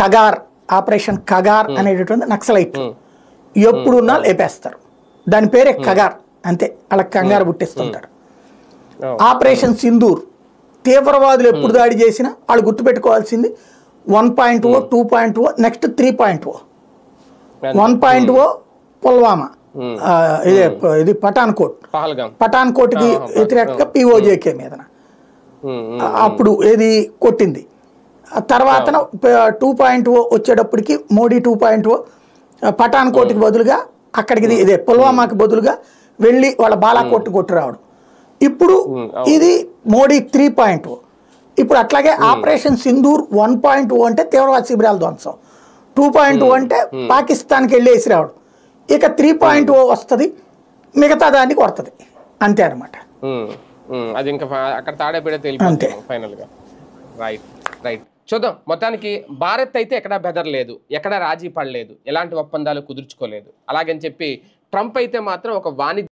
Kagar operation Kagar అనేటటువంటి నక్సలైట్ ఎప్పుడున్నా లేపేస్తారు. దాని పేరే కగార్, అంతే. అలా కంగారు పుట్టిస్తుంటారు. ఆపరేషన్ సింధూర్ తీవ్రవాదులు ఎప్పుడు దాడి చేసినా వాళ్ళు గుర్తుపెట్టుకోవాల్సింది 1.0, 2.0, నెక్స్ట్ 3.0. 1.0 పుల్వామా, ఇది పఠాన్కోట్కి వ్యతిరేకంగా POJK మీద అప్పుడు ఏది కొట్టింది. తర్వాత 2.0 వచ్చేటప్పటికి మోడీ 2.0 పఠాన్కోట్కి బదులుగా అక్కడికి ఇదే పుల్వామాకి బదులుగా వెళ్ళి వాళ్ళ బాలాకోట్ కొట్టు రావడం. ఇప్పుడు ఇది మోడీ 3.0. ఇప్పుడు అట్లాగే ఆపరేషన్ సింధూర్ 1.0 అంటే తీవ్రవాద శిబిరాల ధ్వంసం, 2.0 అంటే పాకిస్తాన్కి వెళ్ళి వేసి రావడం, ఇక 3.0 వస్తుంది, మిగతా దాన్ని కొడుతుంది, అంతే అనమాట. అది ఇంకా అక్కడ తాడే పెడితే తెలియదు ఫైనల్ గా. రైట్ చూద్దాం. మొత్తానికి భారత్ అయితే ఎక్కడా బెదరలేదు, ఎక్కడా రాజీ పడలేదు, ఎలాంటి ఒప్పందాలు కుదుర్చుకోలేదు. అలాగని చెప్పి ట్రంప్ అయితే మాత్రం ఒక వాణిజ్య